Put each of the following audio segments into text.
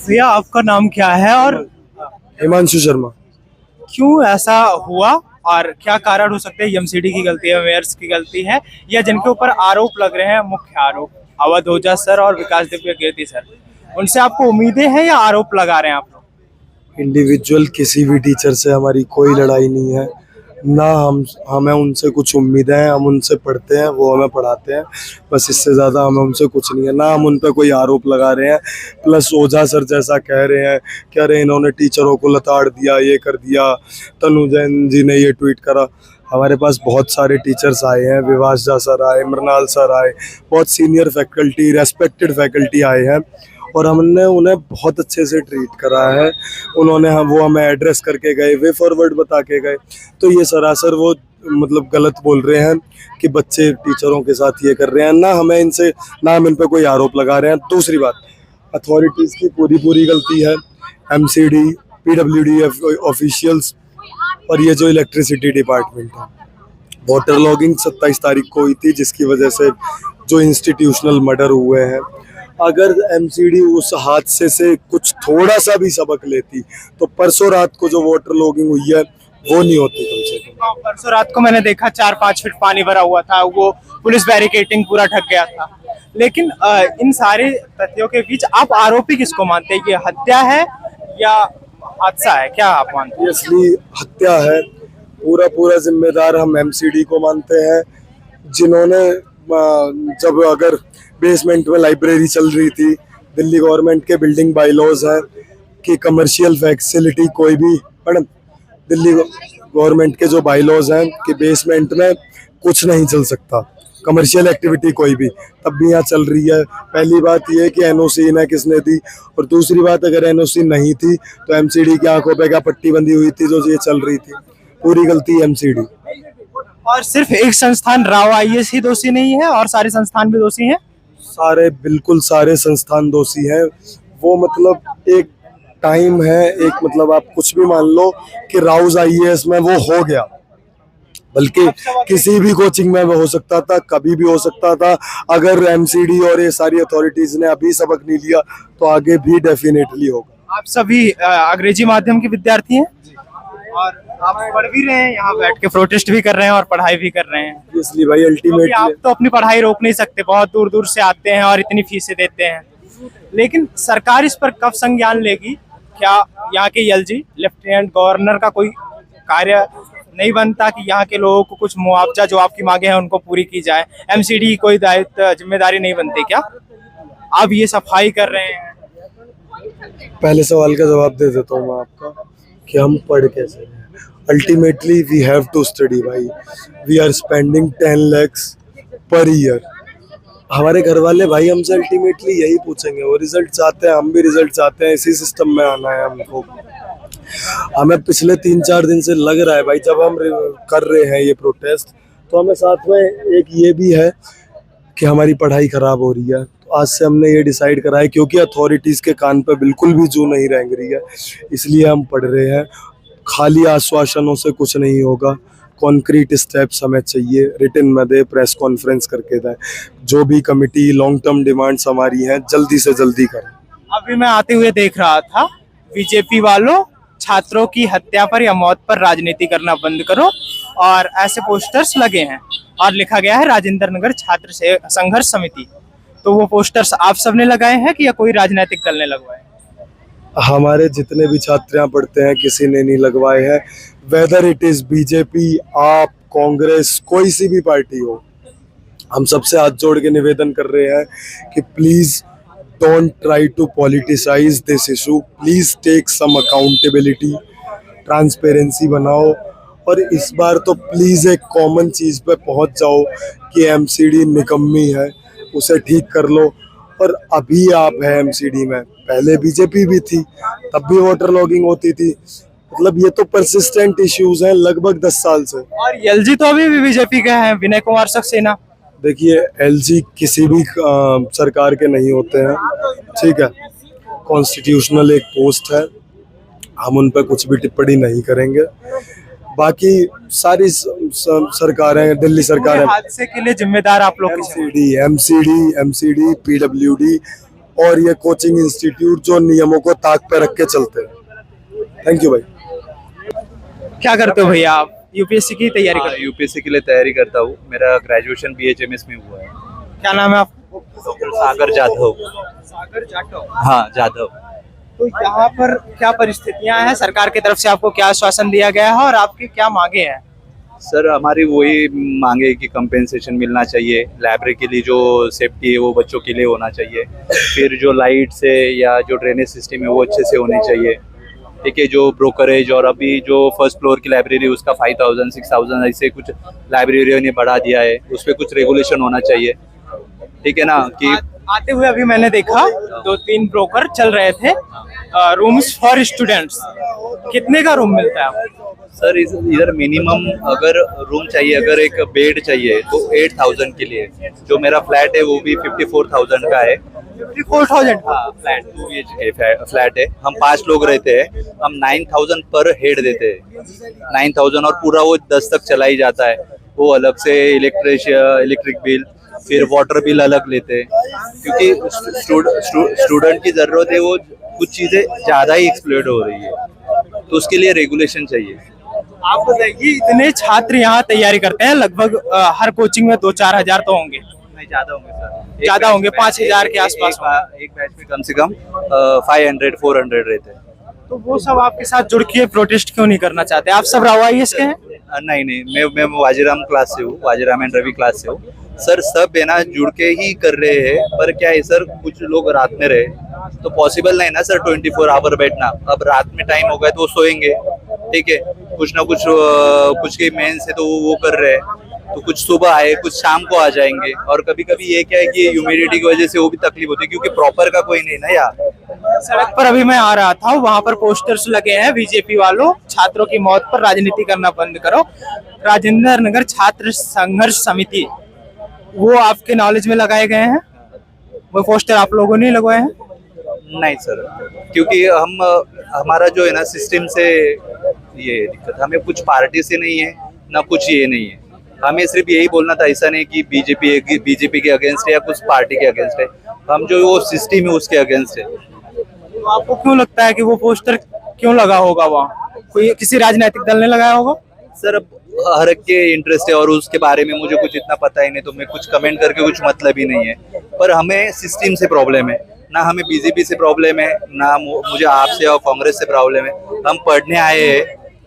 भैया आपका नाम क्या है और हिमांशु शर्मा। क्यों ऐसा हुआ और क्या कारण हो सकते हैं? एमसीडी की गलती है, मेयर्स की गलती है, या जिनके ऊपर आरोप लग रहे हैं, मुख्य आरोप अवध ओझा सर और विकास दिव्य कीर्ति सर, उनसे आपको उम्मीदें हैं या आरोप लगा रहे हैं आप लोग? इंडिविजुअल किसी भी टीचर से हमारी कोई लड़ाई नहीं है, ना हमें उनसे कुछ उम्मीदें हैं। हम उनसे पढ़ते हैं, वो हमें पढ़ाते हैं, बस इससे ज़्यादा हमें उनसे कुछ नहीं है। ना हम उन पे कोई आरोप लगा रहे हैं। प्लस ओझा सर जैसा कह रहे हैं, कह रहे हैं इन्होंने टीचरों को लताड़ दिया, ये कर दिया, तनु जैन जी ने ये ट्वीट करा। हमारे पास बहुत सारे टीचर्स आए हैं, विवास झा सर आए, मृणाल सर आए, बहुत सीनियर फैकल्टी, रेस्पेक्टेड फैकल्टी आए हैं और हमने उन्हें बहुत अच्छे से ट्रीट करा है। उन्होंने वो हमें एड्रेस करके गए, वे फॉरवर्ड बता के गए। तो ये सरासर वो मतलब गलत बोल रहे हैं कि बच्चे टीचरों के साथ ये कर रहे हैं। ना हम इन पे कोई आरोप लगा रहे हैं। दूसरी बात, अथॉरिटीज़ की पूरी गलती है, एमसीडी, पीडब्ल्यूडी ऑफिशियल्स और ये जो इलेक्ट्रिसिटी डिपार्टमेंट है। वाटर लॉगिंग 27 तारीख को हुई थी, जिसकी वजह से जो इंस्टीट्यूशनल मर्डर हुए हैं। अगर एमसीडी उस हादसे से कुछ थोड़ा सा भी सबक लेती तो परसों रात को जो वाटर लॉगिंग हुई है वो नहीं होती कम से कम। परसों रात को मैंने देखा 4-5 फीट पानी भरा हुआ था, वो पुलिस बैरिकेटिंग पूरा ढक गया था। लेकिन इन सारे तथ्यों के बीच आप आरोपी किसको मानते हैं? ये हत्या है या हादसा है? क्या आप मानते हैं? इसलिए हत्या है। पूरा जिम्मेदार हम एमसीडी को मानते हैं, जिन्होंने जब अगर बेसमेंट में लाइब्रेरी चल रही थी, दिल्ली गवर्नमेंट के बिल्डिंग बाईलॉज है कि कमर्शियल फैसिलिटी कोई भी, मैडम दिल्ली गवर्नमेंट के जो बाईलॉज हैं कि बेसमेंट में कुछ नहीं चल सकता, कमर्शियल एक्टिविटी कोई भी, तब भी यहाँ चल रही है। पहली बात ये कि एनओसी इन्हें किसने दी, और दूसरी बात अगर एनओसी नहीं थी तो एमसीडी की आंखों पे क्या पट्टी बंधी हुई थी जो ये चल रही थी। पूरी गलती एमसीडी। और सिर्फ एक संस्थान राव आईएएस ही दोषी नहीं है और सारे संस्थान भी दोषी हैं? बिल्कुल सारे संस्थान दोषी हैं। वो मतलब एक टाइम है, एक मतलब आप कुछ भी मान लो कि राउज आईएएस में वो हो गया, बल्कि किसी भी कोचिंग में वो हो सकता था, कभी भी हो सकता था। अगर एमसीडी और ये सारी अथॉरिटीज ने अभी सबक नहीं लिया तो आगे भी डेफिनेटली होगा। आप सभी अंग्रेजी माध्यम के विद्यार्थी हैं और आप पढ़ भी रहे हैं, यहाँ बैठ के प्रोटेस्ट भी कर रहे हैं और पढ़ाई भी कर रहे हैं। इसलिए भाई अल्टीमेटली आप तो अपनी पढ़ाई रोक नहीं सकते, बहुत दूर दूर से आते हैं और इतनी फीसें देते हैं। लेकिन सरकार इस पर कब संज्ञान लेगी? क्या यहाँ के एलजी लेफ्टिनेंट गवर्नर का कोई कार्य नहीं बनता कि यहाँ के लोगों को कुछ मुआवजा जो आपकी मांगे हैं उनको पूरी की जाए? एमसीडी की कोई दायित्व जिम्मेदारी नहीं बनती क्या? आप ये सफाई कर रहे हैं। पहले सवाल का जवाब दे देता हूँ मैं आपका कि हम पढ़ कैसे रहे हैं। Ultimately we have to study भाई। We are spending 10 lakhs per year. हमारे घर वाले भाई हमसे अल्टीमेटली यही पूछेंगे, वो रिजल्ट चाहते हैं, हम भी रिजल्ट चाहते हैं, इसी सिस्टम में आना है हमको। हमें पिछले 3-4 दिन से लग रहा है भाई, जब हम कर रहे हैं ये प्रोटेस्ट, तो हमें साथ में एक ये भी है कि हमारी पढ़ाई खराब हो रही है। तो आज से हमने ये डिसाइड करा है, क्योंकि अथॉरिटीज़ के कान पे बिल्कुल भी जू नहीं रेंग रही है, इसलिए हम पढ़ रहे हैं। खाली आश्वासनों से कुछ नहीं होगा, कॉन्क्रीट स्टेप्स हमें चाहिए, रिटन में दे, प्रेस कॉन्फ्रेंस करके दें, जो भी कमिटी लॉन्ग टर्म डिमांड्स हमारी हैं जल्दी से जल्दी करें। अभी मैं आते हुए देख रहा था, बीजेपी वालों छात्रों की हत्या पर या मौत पर राजनीति करना बंद करो, और ऐसे पोस्टर्स लगे हैं और लिखा गया है राजेंद्र नगर छात्र से संघर्ष समिति। तो वो पोस्टर्स आप सबने लगाए हैं कि या कोई राजनीतिक दल ने लगवाए? हमारे जितने भी छात्र यहाँ पढ़ते हैं किसी ने नहीं लगवाए हैं। वेदर इट इज बीजेपी, आप, कांग्रेस, कोई सी भी पार्टी हो, हम सबसे हाथ जोड़ के निवेदन कर रहे हैं कि please don't try to politicise this issue. Please take some accountability, transparency बनाओ, और इस बार तो प्लीज एक कॉमन चीज पे पहुंच जाओ कि एमसीडी निकम्मी है, उसे ठीक कर लो। और अभी आप है एमसीडी में, पहले बीजेपी भी थी, तब भी वाटर लॉगिंग होती थी। मतलब ये तो परसिस्टेंट इश्यूज हैं लगभग 10 साल से। और एलजी तो अभी भी बीजेपी के हैं, विनय कुमार सक्सेना। देखिए, एलजी किसी भी सरकार के नहीं होते हैं, ठीक है, कॉन्स्टिट्यूशनल एक पोस्ट है, हम उन पर कुछ भी टिप्पणी नहीं करेंगे। बाकी सारी सरकारें, दिल्ली सरकार, हादसे के लिए जिम्मेदार आप लोग? एमसीडी, पीडब्ल्यूडी और ये कोचिंग इंस्टीट्यूट जो नियमों को ताक पे रख के चलते हैं। थैंक यू भाई। क्या करते हो भैया आप? यूपीएससी की तैयारी करते यूपीएससी के लिए तैयारी करता हूँ। मेरा ग्रेजुएशन BHMS में हुआ है। हो? क्या नाम है आपको? डॉक्टर सागर जाधव। सागर जाटव। हाँ, जाधव। तो यहाँ पर क्या परिस्थितियां हैं, सरकार की तरफ से आपको क्या आश्वासन दिया गया है और आपकी क्या मांगे हैं? सर, हमारी वही मांगे कि कंपेंसेशन मिलना चाहिए। लाइब्रेरी के लिए जो सेफ्टी है वो बच्चों के लिए होना चाहिए। फिर जो लाइट्स है या जो ड्रेनेज सिस्टम है वो अच्छे से होने चाहिए। ठीक है, जो ब्रोकरेज और अभी जो फर्स्ट फ्लोर की लाइब्रेरी उसका 5000 6000 ऐसे कुछ लाइब्रेरियों ने बढ़ा दिया है, उस पर कुछ रेगुलेशन होना चाहिए। ठीक है ना कि आते हुए अभी मैंने देखा 2-3 ब्रोकर चल रहे थे रूम्स फॉर स्टूडेंट्स। कितने का रूम मिलता है आपको? सर इधर मिनिमम अगर रूम चाहिए, अगर एक बेड चाहिए तो 8000 के लिए। जो मेरा फ्लैट है वो भी 54,000 का है। 54,000? हाँ, फ्लैट 2 BHK फ्लैट है। हम 5 लोग रहते हैं। हम 9000 पर हेड देते हैं। 9000 और पूरा वो 10 तक चला ही जाता है। वो अलग से इलेक्ट्रिक बिल, फिर वाटर बिल अलग लेते हैं, क्योंकि स्टूडेंट की जरूरत है। वो कुछ चीजें ज्यादा ही एक्सप्लोइट हो रही है, तो उसके लिए रेगुलेशन चाहिए। आप बताइए, इतने छात्र यहाँ तैयारी करते हैं, लगभग हर कोचिंग में 2-4 हजार तो होंगे? नहीं, ज्यादा होंगे सर। ज्यादा होंगे, 5000 के आसपास। एक बैच में कम से कम 500-400 रहते हैं। तो वो सब आपके साथ जुड़ के प्रोटेस्ट क्यों नहीं करना चाहते? आप सब रावाईएस के हैं? नहीं, मैं वाजीराम क्लास से हूँ। वाजीराम एंड रवि क्लास से हूँ सर। सब है ना जुड़ के ही कर रहे हैं, पर क्या है सर, कुछ लोग रात में रहे तो पॉसिबल नहीं ना सर 24 आवर बैठना। अब रात में टाइम हो गया तो वो सोएंगे। ठीक है, कुछ ना कुछ कुछ के मेंस है तो वो कर रहे हैं, तो कुछ सुबह आए, कुछ शाम को आ जाएंगे। और कभी कभी ये क्या है कि ह्यूमिडिटी की वजह से वो भी तकलीफ होती है, क्योंकि प्रॉपर का कोई नहीं ना यार। सड़क पर अभी मैं आ रहा था, वहां पर पोस्टर्स लगे हैं बीजेपी वालों, छात्रों की मौत पर राजनीति करना बंद करो। राजेंद्र नगर छात्र संघर्ष समिति, वो आपके नॉलेज में लगाए गए हैं? वो पोस्टर आप लोगों ने लगवाए हैं? नहीं सर, क्योंकि हमारा जो है ना सिस्टम से ये दिक्कत, हमें कुछ पार्टी से नहीं है ना कुछ ये नहीं है। हमें सिर्फ यही बोलना था, ऐसा नहीं कि बीजेपी के अगेंस्ट है या कुछ पार्टी के अगेंस्ट है। हम जो वो सिस्टम है उसके अगेंस्ट है। तो आपको क्यों लगता है कि वो पोस्टर क्यों लगा होगा वहाँ? कोई किसी राजनीतिक दल ने लगाया होगा? सर अब हर एक के इंटरेस्ट है और उसके बारे में मुझे कुछ इतना पता ही नहीं, तो मैं कुछ कमेंट करके कुछ मतलब ही नहीं है। पर हमें सिस्टम से प्रॉब्लम है, ना हमें बीजेपी से प्रॉब्लम है, ना मुझे आपसे और कांग्रेस से प्रॉब्लम है। हम पढ़ने आए हैं,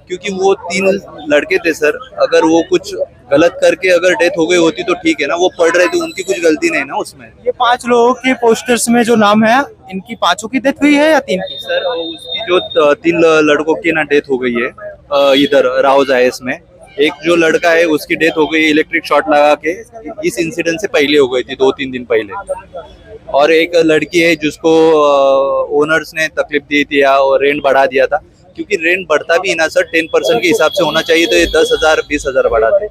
क्योंकि वो 3 लड़के थे सर। अगर वो कुछ गलत करके अगर डेथ हो गई होती तो ठीक है ना, वो पढ़ रहे थे, उनकी कुछ गलती नहीं ना उसमें। ये 5 लोगों के पोस्टर्स में जो नाम है, इनकी 5 की डेथ हुई है या 3 की? सर उसकी जो 3 लड़कों की ना डेथ हो गई है इधर राव जायस में। एक जो लड़का है उसकी डेथ हो गई इलेक्ट्रिक शॉट लगा के, इस इंसिडेंट से पहले हो गई थी 2-3 दिन पहले। और एक लड़की है जिसको ओनर्स ने तकलीफ दी थी या रेंट बढ़ा दिया था, क्योंकि रेंट बढ़ता भी ना सर 10% के हिसाब से होना चाहिए, तो ये 10,000 20,000 बढ़ाते,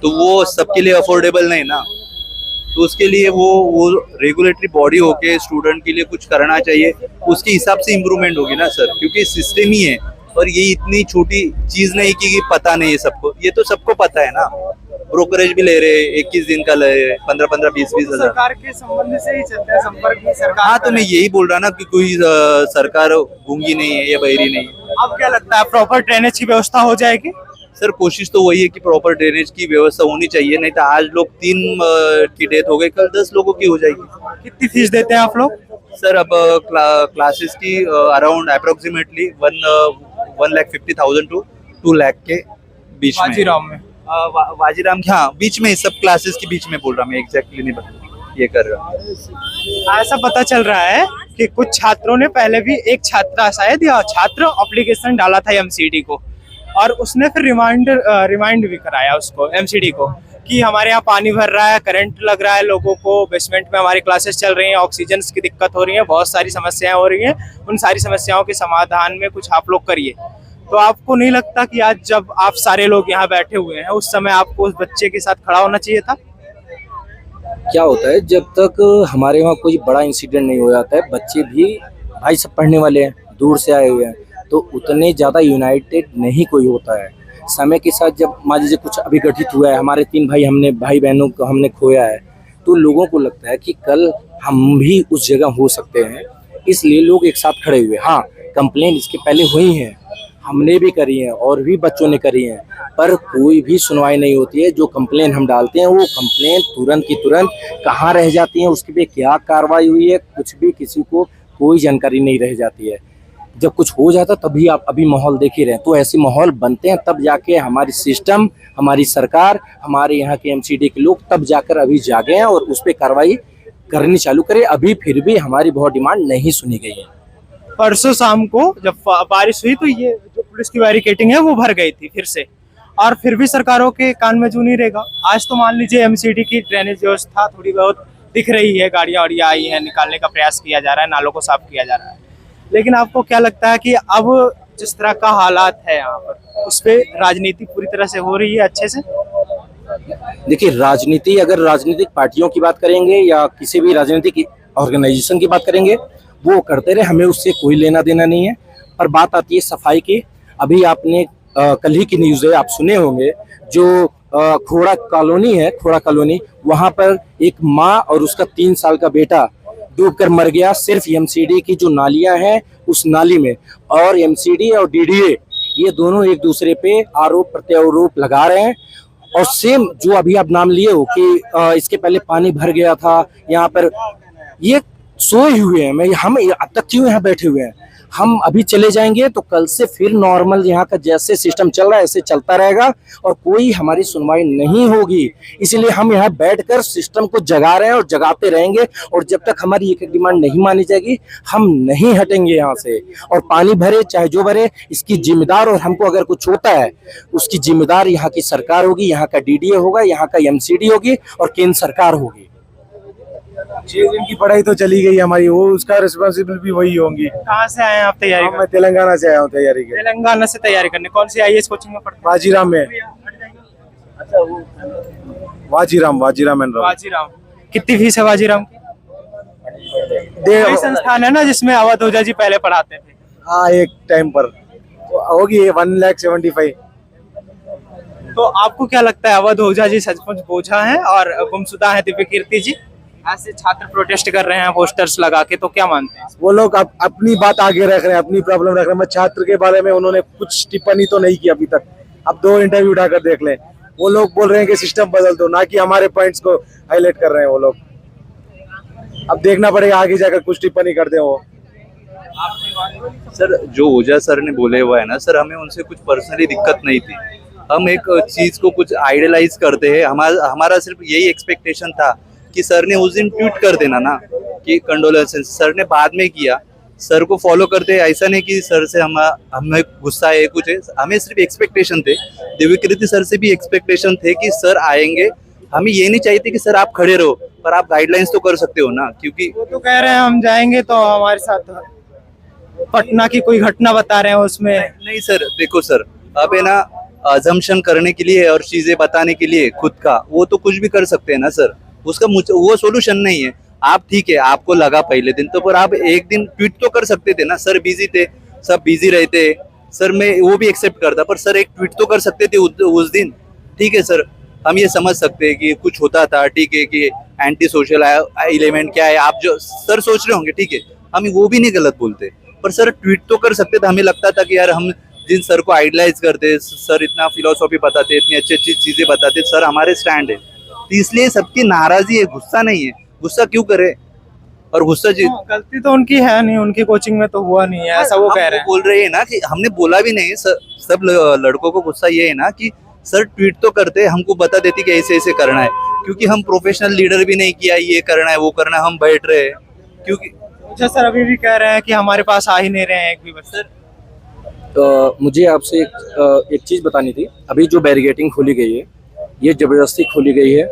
तो वो सबके लिए अफोर्डेबल नहीं ना। तो उसके लिए वो रेगुलेटरी बॉडी होके स्टूडेंट के लिए कुछ करना चाहिए, उसके हिसाब से इम्प्रूवमेंट होगी ना सर, क्योंकि सिस्टम ही है। और ये इतनी छोटी चीज नहीं कि पता नहीं है सबको, ये तो सबको पता है ना। ब्रोकरेज भी ले रहे, 21 दिन का ले रहे, 15-15 20-20 हजार। सरकार के संबंध से ही चलते हैं, संपर्क भी सरकार। हाँ, तो मैं यही बोल रहा ना कि कोई सरकार गूंगी नहीं है या बहरी नहीं है। अब क्या लगता है, प्रॉपर ड्रेनेज की व्यवस्था हो जाएगी? सर कोशिश तो वही है कि प्रॉपर ड्रेनेज की व्यवस्था होनी चाहिए, नहीं तो आज लोग 3 की डेथ हो गई, कल 10 लोगों की हो जाएगी। कितनी फीस देते हैं आप लोग? सर अब क्लासेस की अराउंड अप्रोक्सीमेटली 1,50,000 to 2 लाख के बीच में। वाजीराम में? वाजीराम के, हाँ बीच में, सब क्लासेस के बीच में बोल रहा, मैं एग्जैक्टली नहीं बता ये कर रहा। ऐसा पता चल रहा है कि कुछ छात्रों ने पहले भी, एक छात्रा शायद या छात्र एप्लीकेशन डाला था एमसीडी को, और उसने फिर रिमाइंड भी कराया उसको, एमसीडी को, कि हमारे यहाँ पानी भर रहा है, करंट लग रहा है लोगों को, बेसमेंट में हमारी क्लासेस चल रही हैं, ऑक्सीजन की दिक्कत हो रही है, बहुत सारी समस्याएं हो रही हैं। उन सारी समस्याओं के समाधान में कुछ आप लोग करिए। तो आपको नहीं लगता कि आज जब आप सारे लोग यहाँ बैठे हुए हैं, उस समय आपको उस बच्चे के साथ खड़ा होना चाहिए था? क्या होता है, जब तक हमारे वहाँ कोई बड़ा इंसिडेंट नहीं हो जाता है, बच्चे भी भाई सब पढ़ने वाले हैं, दूर से आए हुए हैं, तो उतने ज़्यादा यूनाइटेड नहीं कोई होता है। समय के साथ जब मान लीजिए कुछ अभी गठित हुआ है, हमारे 3 भाई बहनों को हमने खोया है, तो लोगों को लगता है कि कल हम भी उस जगह हो सकते हैं, इसलिए लोग एक साथ खड़े हुए। हाँ, कंप्लेन इसके पहले हुई हैं, हमने भी करी है और भी बच्चों ने करी है, पर कोई भी सुनवाई नहीं होती है। जो कंप्लेन हम डालते हैं वो कंप्लेन तुरंत की तुरंत कहाँ रह जाती है, उसके पे क्या कार्रवाई हुई है, कुछ भी किसी को कोई जानकारी नहीं रह जाती है। जब कुछ हो जाता तभी आप अभी माहौल देख ही रहे हैं। तो ऐसे माहौल बनते हैं तब जाके हमारी सिस्टम, हमारी सरकार, हमारे यहाँ के एमसीडी के लोग तब जाकर अभी जागे हैं और उस पर कार्रवाई करनी चालू करें। अभी फिर भी हमारी बहुत डिमांड नहीं सुनी गई है। परसों शाम को जब बारिश हुई तो ये जो पुलिस की बैरिकेडिंग है वो भर गई थी फिर से, और फिर भी सरकारों के कान में जू नहीं रहेगा। आज तो मान लीजिए एमसीडी की ड्रेनेज व्यवस्था थोड़ी बहुत दिख रही है, गाड़ियां वाड़ियां आई हैं, निकालने का प्रयास किया जा रहा है, नालों को साफ किया जा रहा है, लेकिन आपको क्या लगता है कि अब जिस तरह का हालात है यहाँ पर उस पर राजनीति पूरी तरह से हो रही है अच्छे से? देखिए, राजनीति, अगर राजनीतिक पार्टियों की बात करेंगे या किसी भी राजनीतिक ऑर्गेनाइजेशन की बात करेंगे, वो करते रहे, हमें उससे कोई लेना देना नहीं है। पर बात आती है सफाई की। अभी आपने कल ही की न्यूज़ है, आप सुने होंगे, जो खोड़ा कॉलोनी है, खोड़ा कॉलोनी, वहाँ पर एक माँ और उसका 3 साल का बेटा डूबकर मर गया, सिर्फ एमसीडी की जो नालियां हैं उस नाली में। और एमसीडी और डीडीए ये दोनों एक दूसरे पे आरोप प्रत्यारोप लगा रहे हैं। और सेम जो अभी आप नाम लिए हो कि इसके पहले पानी भर गया था यहाँ पर, ये सोए हुए हैं। हम अब तक क्यों यहाँ बैठे हुए हैं? हम अभी चले जाएंगे तो कल से फिर नॉर्मल यहाँ का जैसे सिस्टम चल रहा है ऐसे चलता रहेगा और कोई हमारी सुनवाई नहीं होगी। इसलिए हम यहाँ बैठकर सिस्टम को जगा रहे हैं और जगाते रहेंगे, और जब तक हमारी एक डिमांड नहीं मानी जाएगी हम नहीं हटेंगे यहाँ से। और पानी भरे चाहे जो भरे, इसकी जिम्मेदार, और हमको अगर कुछ होता है उसकी जिम्मेदार यहाँ की सरकार होगी, यहाँ का डीडीए होगा, यहाँ का एमसीडी होगी और केंद्र सरकार होगी। 6 दिन की पढ़ाई तो चली गई हमारी, वो उसका रिस्पॉन्सिबल भी वही होंगी। कहाँ से आए हैं आप तैयारी मैं तेलंगाना से आया हूँ तैयारी के। तेलंगाना से तैयारी करने? कौन सी आईएएस कोचिंग में पढ़ते हैं? वाजीराम में। वाजीराम वाजीराम। कितनी फीस है वाजीराम की? संस्थान है ना जिसमें अवध ओझा जी पहले पढ़ाते थे। हाँ, एक टाइम पर होगी 1,75,000। तो आपको क्या लगता है, अवध ओझा जी सचमुच बोझा हैं और गुमशुदा है दिव्य कीर्ति जी? ऐसे छात्र प्रोटेस्ट कर रहे हैं पोस्टर्स लगा के, तो क्या मानते हैं? वो लोग अपनी बात आगे रख रहे हैं, अपनी प्रॉब्लम रख रहे हैं। मैं छात्र के बारे में उन्होंने कुछ टिप्पणी तो नहीं की अभी तक। अब 2 इंटरव्यू उठाकर देख लें। वो लोग बोल रहे हैं कि सिस्टम बदल दो, ना कि हमारे पॉइंट्स को हाईलाइट कर रहे हैं वो लोग। अब देखना पड़ेगा आगे जाकर कुछ टिप्पणी करते हो। सर, जो ओझा सर ने बोले हुआ है ना सर, हमें उनसे कुछ पर्सनली दिक्कत नहीं थी। हम एक चीज को कुछ आइडियलाइज करते हैं। हमारा सिर्फ यही एक्सपेक्टेशन था कि सर ने उस दिन ट्वीट कर देना ना कि कंडोलेंसेस। सर ने बाद में किया। सर को फॉलो करते, ऐसा नहीं कि सर से हमें गुस्सा है कुछ है। हमें सिर्फ एक्सपेक्टेशन थे, दिव्यकीर्ति सर से भी एक्सपेक्टेशन थे कि सर आएंगे। हमें ये नहीं चाहिए कि सर आप खड़े रहो, पर आप गाइडलाइंस तो कर सकते हो ना, क्योंकि वो तो कह रहे हैं हम जाएंगे तो हमारे साथ पटना की कोई घटना बता रहे हैं उसमें। नहीं सर, देखो सर, अब है ना अजम्पशन करने के लिए और चीजें बताने के लिए खुद का, वो तो कुछ भी कर सकते हैं ना सर। उसका वो सोल्यूशन नहीं है। आप ठीक है, आपको लगा पहले दिन तो, पर आप एक दिन ट्वीट तो कर सकते थे ना। सर बिजी थे, सब बिजी रहते सर, मैं वो भी एक्सेप्ट करता, पर सर एक ट्वीट तो कर सकते थे उस दिन। ठीक है सर, हम ये समझ सकते हैं कि कुछ होता था, ठीक है, कि एंटी सोशल एलिमेंट क्या है आप जो सर सोच रहे होंगे, ठीक है, हम वो भी नहीं गलत बोलते, पर सर ट्वीट तो कर सकते थे। हमें लगता था कि यार हम जिन सर को आइडलाइज करते, सर इतना फिलोसॉफी बताते, इतनी अच्छी अच्छी चीजें बताते, सर हमारे स्टैंड है, तो इसलिए सबकी नाराजगी है, गुस्सा नहीं है। गुस्सा क्यों करे? और गुस्सा जी गलती तो उनकी है नहीं, उनकी कोचिंग में तो हुआ नहीं है, ऐसा वो कह रहे हैं। बोल रहे हैं ना कि हमने बोला भी नहीं। सब लड़कों को गुस्सा ये है ना कि सर ट्वीट तो करते, हमको बता देती कि ऐसे ऐसे करना है, क्योंकि हम प्रोफेशनल लीडर भी नहीं किया, ये करना है वो करना है, हम बैठ रहे हैं। क्योंकि अच्छा सर, अभी भी कह रहे हैं कि हमारे पास आ ही नहीं रहे हैं एक भी बच्चे। तो मुझे आपसे एक चीज़ बतानी थी। अभी जो बैरिकेडिंग खोली गई है ये ज़बरदस्ती खोली गई है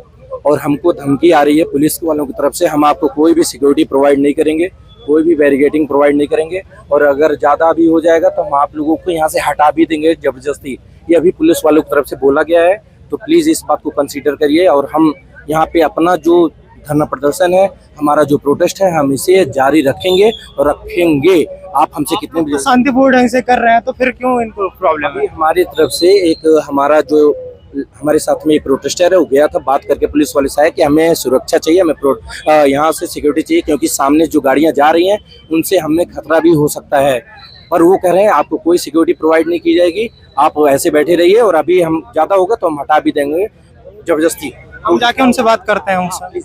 और हमको धमकी आ रही है पुलिस वालों की तरफ से। हम आपको कोई भी सिक्योरिटी प्रोवाइड नहीं करेंगे, कोई भी बैरिकेडिंग प्रोवाइड नहीं करेंगे, और अगर ज़्यादा भी हो जाएगा तो हम आप लोगों को यहाँ से हटा भी देंगे ज़बरदस्ती। ये अभी पुलिस वालों की तरफ से बोला गया है, तो प्लीज़ इस बात को कंसीडर करिए। और हम यहाँ पे अपना जो धरना प्रदर्शन है, हमारा जो प्रोटेस्ट है, हम इसे जारी रखेंगे और रखेंगे। आप हमसे कितने बजे शांतिपूर्ण ढंग से कर रहे हैं तो फिर क्यों इनको प्रॉब्लम है? हमारी तरफ से एक हमारा जो हमारे साथ में एक प्रोटेस्टर है, वो गया था, बात करके पुलिस वाले से आया कि हमें सुरक्षा चाहिए, हमें यहाँ से सिक्योरिटी चाहिए, क्योंकि सामने जो गाड़ियाँ जा रही हैं उनसे हमें खतरा भी हो सकता है। पर वो कह रहे हैं आपको कोई सिक्योरिटी प्रोवाइड नहीं की जाएगी, आप ऐसे बैठे रहिए, और अभी हम ज़्यादा होगा तो हम हटा भी देंगे जबरदस्ती। हम जाके उनसे बात करते हैं उनसे।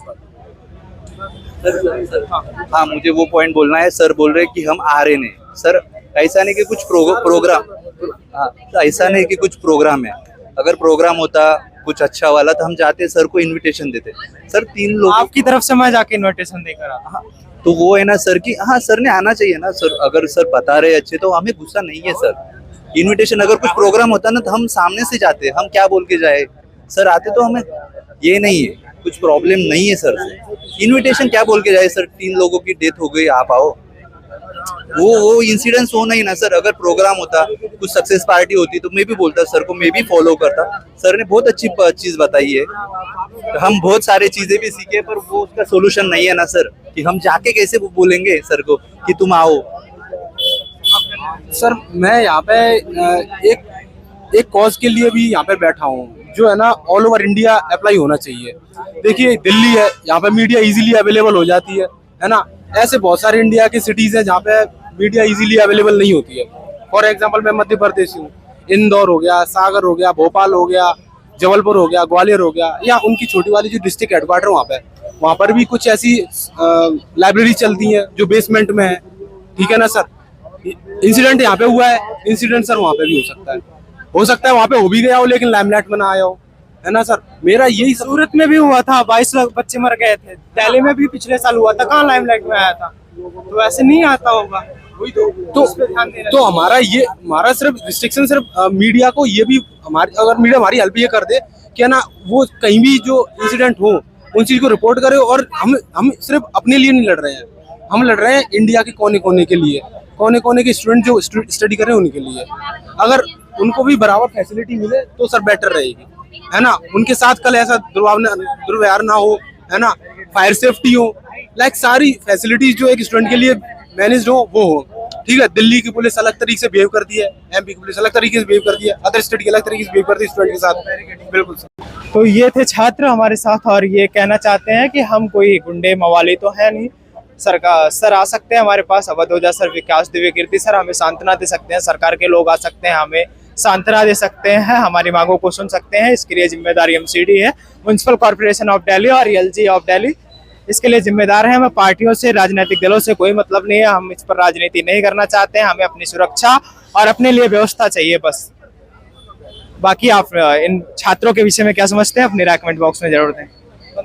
हाँ, मुझे वो पॉइंट बोलना है। सर बोल रहे हैं कि हम आ रहे नहीं। सर ऐसा नहीं कि कुछ प्रोग्राम, हाँ, ऐसा नहीं कि कुछ प्रोग्राम है। अगर प्रोग्राम होता कुछ अच्छा वाला तो हम जाते, सर को इनविटेशन देते। सर 3 लोग आपकी तरफ से मैं जाके इनविटेशन देकर आता। हाँ, तो वो है ना सर की, हाँ सर ने आना चाहिए ना सर। अगर सर बता रहे अच्छे तो हमें गुस्सा नहीं है सर। इनविटेशन, अगर कुछ प्रोग्राम होता ना तो हम सामने से जाते, हम क्या बोल के जाए। सर आते तो हमें ये नहीं है, कुछ प्रॉब्लम नहीं है सर से। इनविटेशन क्या बोल के जाए सर, 3 लोगों की डेथ हो गई, आप आओ। वो इंसिडेंस होना ही ना सर। अगर प्रोग्राम होता, कुछ सक्सेस पार्टी होती तो मैं भी बोलता सर को, मैं भी फॉलो करता। सर ने बहुत अच्छी चीज बताई है, हम बहुत सारी चीजें भी सीखे, पर वो उसका सोल्यूशन नहीं है ना सर, कि हम जाके कैसे बोलेंगे सर को कि तुम आओ। सर मैं यहाँ पे एक कॉज के लिए भी यहाँ पे बैठा हूँ, जो है ना ऑल ओवर इंडिया अप्लाई होना चाहिए। देखिए दिल्ली है, यहाँ पे मीडिया इजीली अवेलेबल हो जाती है ना। ऐसे बहुत सारे इंडिया की सिटीज हैं जहाँ पे मीडिया इजीली अवेलेबल नहीं होती है। फॉर एग्जांपल मैं मध्य प्रदेश हूँ, इंदौर हो गया, सागर हो गया, भोपाल हो गया, जबलपुर हो गया, ग्वालियर हो गया, या उनकी छोटी वाली जो डिस्ट्रिक्ट हेडक्वार्टर वहाँ पर भी कुछ ऐसी लाइब्रेरी चलती हैं जो बेसमेंट में है, ठीक है ना सर। इंसिडेंट यहाँ पे हुआ है, इंसिडेंट सर वहाँ पे भी हो सकता है वहाँ पे हो भी गया हो लेकिन लाइमलाइट में ना आया हो, है ना सर। मेरा यही सूरत में भी हुआ था, 22 लाख बच्चे मर गए थे। दिल्ली में भी पिछले साल हुआ था, कहाँ लाइमलाइट में आया था। तो ऐसे नहीं आता होगा, वही तो हमारा सिर्फ रिस्ट्रिक्शन सिर्फ मीडिया को ये भी अगर मीडिया हमारी हेल्प ये कर दे कि ना वो कहीं भी जो इंसिडेंट हो उन चीज को रिपोर्ट करे। और हम सिर्फ अपने लिए नहीं लड़ रहे हैं, हम लड़ रहे हैं इंडिया के कोने कोने के लिए, कोने कोने के स्टूडेंट जो स्टडी कर रहे हैं उनके लिए। अगर उनको भी बराबर फैसिलिटी मिले तो सर बेटर रहेगी, है ना। उनके साथ कल ऐसा दुर्व्यवहार ना हो, है ना। फायर सेफ्टी हो, लाइक सारी फैसिलिटीज जो एक स्टूडेंट के लिए मैनेज हो वो हो, ठीक है। दिल्ली की पुलिस अलग तरीके से बिहेव करती है, एमपी की पुलिस अलग तरीके से बिहेव करती है, अदर स्टेट की अलग तरीके से बिहेव करती है स्टूडेंट के साथ। बिल्कुल सर। तो ये थे छात्र हमारे साथ और ये कहना चाहते हैं कि हम कोई गुंडे मवाली तो है नहीं। सर आ सकते हैं हमारे पास, अवध ओझा सर, विकास दिव्य कीर्ति सर हमें सांत्वना दे सकते हैं। सरकार के लोग आ सकते हैं, हमें सांत्वना दे सकते हैं, हमारी मांगों को सुन सकते हैं। इसके लिए जिम्मेदारी एमसीडी है, म्युनिसिपल कॉर्पोरेशन ऑफ दिल्ली और एलजी ऑफ दिल्ली, इसके लिए जिम्मेदार है। हमें पार्टियों से, राजनीतिक दलों से कोई मतलब नहीं है, हम इस पर राजनीति नहीं करना चाहते हैं। हमें अपनी सुरक्षा और अपने लिए व्यवस्था चाहिए बस। बाकी आप इन छात्रों के विषय में क्या समझते हैं, अपनी राय कमेंट बॉक्स में जरूर दें।